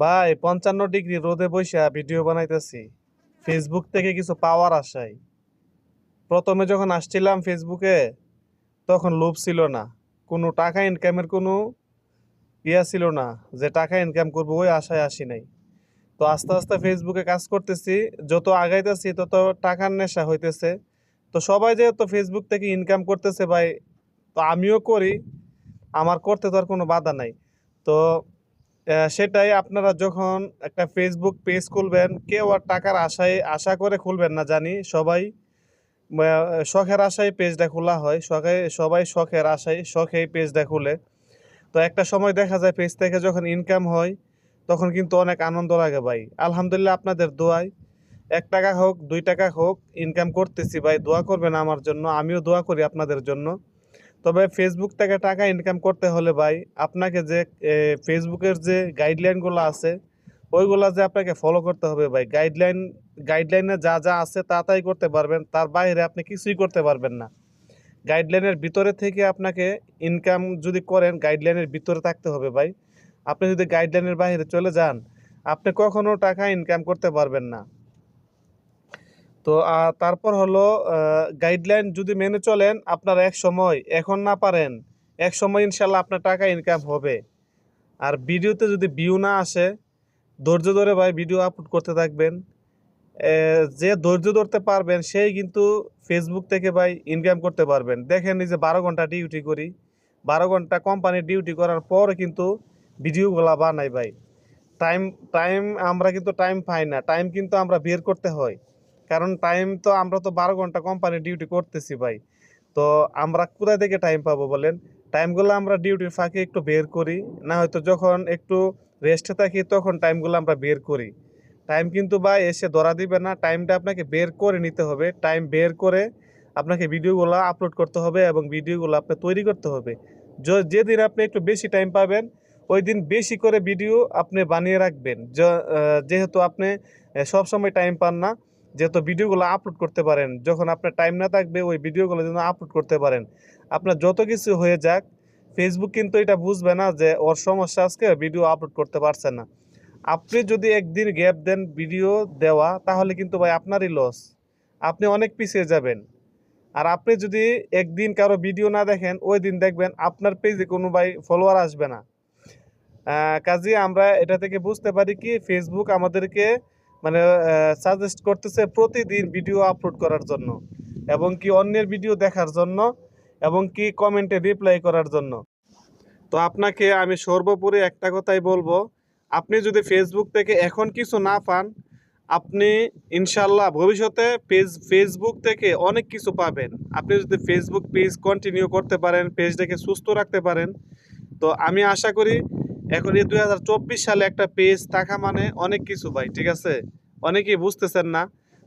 ভাই 55 ডিগ্রি রোদে বইসা ভিডিও বানাইতেছি ফেসবুক থেকে কিছু পাওয়ার আশায়। প্রথমে যখন আসছিলাম ফেসবুকে তখন লোভ ছিল না, কোনো টাকা ইনকামের কোনো ছিল না, যে টাকা ইনকাম করবো ওই আশায় আসি নাই। তো আস্তে আস্তে ফেসবুকে কাজ করতেছি, যত আগাইতেছি তত টাকার নেশা হইতেছে। তো সবাই যেহেতু ফেসবুক থেকে ইনকাম করতেছে ভাই, তো আমিও করি, আমার করতে তো আর কোনো বাধা নাই। তো সেটাই, আপনারা যখন একটা ফেসবুক পেজ খুলবেন কেউ আর টাকার আশায় আশা করে খুলবেন না, জানি সবাই শখের আশায় পেজটা খোলা হয়, সবাই শখের আশায় শখেই পেজটা খুলে। তো একটা সময় দেখা যায় পেজ থেকে যখন ইনকাম হয় তখন কিন্তু অনেক আনন্দ লাগে ভাই। আলহামদুলিল্লাহ আপনাদের দোয়ায় 1 টাকা হোক 2 টাকা হোক ইনকাম করতেছি ভাই, দোয়া করবেন আমার জন্য, আমিও দোয়া করি আপনাদের জন্য। তবে ফেসবুক থেকে টাকা ইনকাম করতে হলে ভাই আপনাকে যে ফেসবুকের যে গাইডলাইনগুলো আছে ওইগুলা যে আপনাকে ফলো করতে হবে ভাই। গাইডলাইনে যা যা আছে তা তাই করতে পারবেন, তার বাইরে আপনি কিছুই করতে পারবেন না। গাইডলাইনের ভিতরে থেকে আপনাকে ইনকাম যদি করেন গাইডলাইনের ভিতরে থাকতে হবে ভাই। আপনি যদি গাইডলাইনের বাইরে চলে যান আপনি কখনো টাকা ইনকাম করতে পারবেন না। তো তারপর হলো গাইডলাইন যদি মেনে চলেন আপনার এক সময়, এখন না পারেন, এক সময় ইনশাল্লাহ আপনার টাকা ইনকাম হবে। আর ভিডিওতে যদি ভিউ না আসে, ধৈর্য ধরে ভাই ভিডিও আপলোড করতে থাকবেন। যে ধৈর্য ধরতে পারবেন সেই কিন্তু ফেসবুক থেকে ভাই ইনকাম করতে পারবেন। দেখেন এই যে 12 ঘন্টা ডিউটি করি, 12 ঘন্টা কোম্পানির ডিউটি করার পর কিন্তু ভিডিওগুলা বানাই ভাই। টাইম টাইম আমরা কিন্তু টাইম পাই না, টাইম কিন্তু আমরা বের করতে হয়। কারণ টাইম তো আমরা তো 12 ঘন্টা কোম্পানির ডিউটি করতেছি ভাই। তো আমরা কোথায় থেকে টাইম পাবো বলেন? টাইমগুলো আমরা ডিউটির ফাঁকে একটু বের করি, না হয়তো যখন একটু রেস্টে থাকি তখন টাইমগুলো আমরা বের করি। টাইম কিন্তু ভাই এসে ধরা দিবে না, টাইমটা আপনাকে বের করে নিতে হবে। টাইম বের করে আপনাকে ভিডিওগুলো আপলোড করতে হবে এবং ভিডিওগুলো আপনি তৈরি করতে হবে। যেদিন আপনি একটু বেশি টাইম পাবেন ওই দিন বেশি করে ভিডিও আপনি বানিয়ে রাখবেন। যেহেতু আপনি সবসময় টাইম পান না, যেহেতু ভিডিওগুলো আপলোড করতে পারেন, যখন আপনার টাইম না থাকবে ওই ভিডিওগুলো যেন আপলোড করতে পারেন। আপনার যত কিছু হয়ে যাক ফেসবুক কিন্তু এটা বুঝবে না যে ওর সমস্যা আজকে ভিডিও আপলোড করতে পারছে না। আপনি যদি একদিন গ্যাপ দেন ভিডিও দেওয়া তাহলে কিন্তু ভাই আপনারই লস, আপনি অনেক পিছিয়ে যাবেন। আর আপনি যদি একদিন কারো ভিডিও না দেখেন ওই দিন দেখবেন আপনার পেজে কোনো ভাই ফলোয়ার আসবে না। কাজে আমরা এটা থেকে বুঝতে পারি কি ফেসবুক আমাদেরকে মানে সাজেস্ট করতেছে প্রতিদিন ভিডিও আপলোড করার জন্য, এবং কি অন্যের ভিডিও দেখার জন্য, এবং কি কমেন্টে রিপ্লাই করার জন্য। তো আপনাকে আমি সর্বোপরি একটা কথাই বলবো, আপনি যদি ফেসবুক থেকে এখন কিছু না পান, আপনি ইনশাল্লাহ ভবিষ্যতে ফেসবুক থেকে অনেক কিছু পাবেন। আপনি যদি ফেসবুক পেজ কন্টিনিউ করতে পারেন, পেজটাকে সুস্থ রাখতে পারেন, তো আমি আশা করি এখন এই 2024 সালে একটা পেজ থাকা মানে অনেক কিছু ভাই, ঠিক আছে? অনেকেই বুঝতেছেন না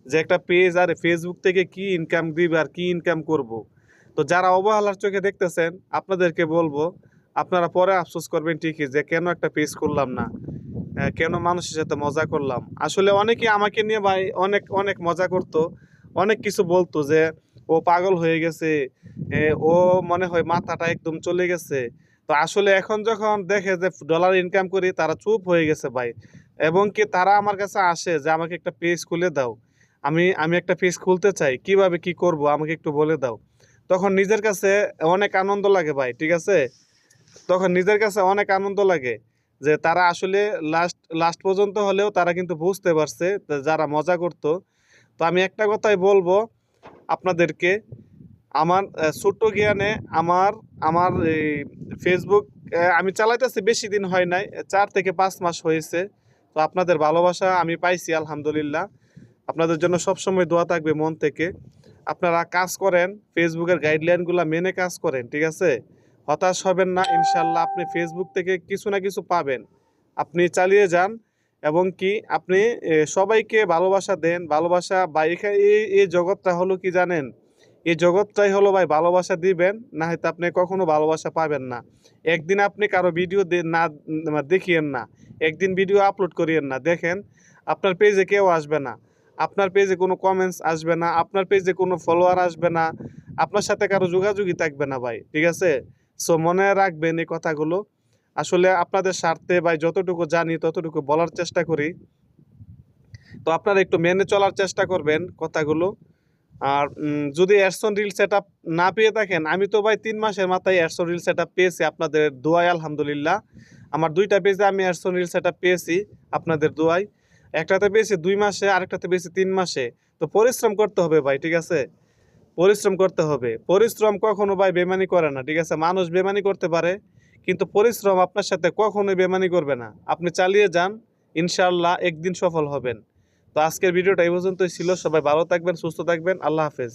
যে একটা পেজ আর ফেসবুক থেকে কি ইনকাম দিবে আর কি ইনকাম করব। তো যারা অবহেলার চোখে দেখতেছেন আপনাদেরকে বলবো, আপনারা পরে আফসোস করবেন ঠিকই যে কেন একটা পেজ করলাম না, কেন মানুষের সাথে মজা করলাম। আসলে অনেকে আমাকে নিয়ে ভাই অনেক অনেক মজা করতো, অনেক কিছু বলতো যে ও পাগল হয়ে গেছে, ও মনে হয় মাথাটা একদম চলে গেছে। তো আসলে এখন যখন দেখে যে ডলার ইনকাম করি তারা চুপ হয়ে গেছে ভাই। এবং কি তারা আমার কাছে আসে যে আমাকে একটা পেজ খুলে দাও, আমি আমি একটা পেজ খুলতে চাই, কিভাবে কি করব আমাকে একটু বলে দাও। তখন নিজের কাছে অনেক আনন্দ লাগে ভাই, ঠিক আছে? তখন নিজের কাছে অনেক আনন্দ লাগে যে তারা আসলে লাস্ট লাস্ট পর্যন্ত হলেও তারা কিন্তু বুঝতে পারছে যারা মজা করতো। তো আমি একটা কথাই বলবো আপনাদেরকে, আমার ছোট্ট জ্ঞানে আমার আমার এই ফেসবুক আমি চালাইতেছি বেশি দিন হয় নাই, 4 থেকে 5 মাস হয়েছে। তো আপনাদের ভালোবাসা আমি পাইছি আলহামদুলিল্লাহ। আপনাদের জন্য সবসময় দোয়া থাকবে মন থেকে। আপনারা কাজ করেন, ফেসবুকের গাইডলাইনগুলো মেনে কাজ করেন, ঠিক আছে? হতাশ হবেন না, ইনশাল্লাহ আপনি ফেসবুক থেকে কিছু না কিছু পাবেন। আপনি চালিয়ে যান, এবং কি আপনি সবাইকে ভালোবাসা দেন। ভালোবাসা বা এখানে এই জগৎটা হলো কি জানেন, এই জগৎটাই হলো ভাই ভালোবাসা দিবেন, না হয়তো আপনি কখনো ভালোবাসা পাবেন না। একদিন আপনি কারো ভিডিও না দেখিয়েন না, একদিন ভিডিও আপলোড করিয়েন না, দেখেন আপনার পেজে কেউ আসবে না, আপনার পেজে কোনো কমেন্টস আসবে না, আপনার পেজে কোনো ফলোয়ার আসবে না, আপনার সাথে কারো যোগাযোগই থাকবে না ভাই, ঠিক আছে? সো মনে রাখবেন এই কথাগুলো। আসলে আপনাদের স্বার্থে ভাই যতটুকু জানি ততটুকু বলার চেষ্টা করি। তো আপনারা একটু মেনে চলার চেষ্টা করবেন কথাগুলো। আর যদি এডসন রিল সেটআপ না পেয়ে থাকেন, আমি তো ভাই ৩ মাসের মাথায় এডসন রিল সেটআপ পেয়েছি আপনাদের দোয়ায় আলহামদুলিল্লাহ। আমার ২ টা পেজে আমি এডসন রিল সেটআপ পেয়েছি আপনাদের দোয়ায়। একটাতে পেয়েছি ২ মাসে, আরেকটাতে পেয়েছি ৩ মাসে। তো পরিশ্রম করতে হবে ভাই, ঠিক আছে? পরিশ্রম করতে হবে। পরিশ্রম কখনো ভাই বেইমানি করে না, ঠিক আছে? মানুষ বেইমানি করতে পারে, কিন্তু পরিশ্রম আপনার সাথে কখনোই বেইমানি করবে না। আপনি চালিয়ে যান, ইনশাআল্লাহ একদিন সফল হবেন। তো আজকের ভিডিওটা এই পর্যন্তই ছিল। সবাই ভালো থাকবেন, সুস্থ থাকবেন। আল্লাহ হাফেজ।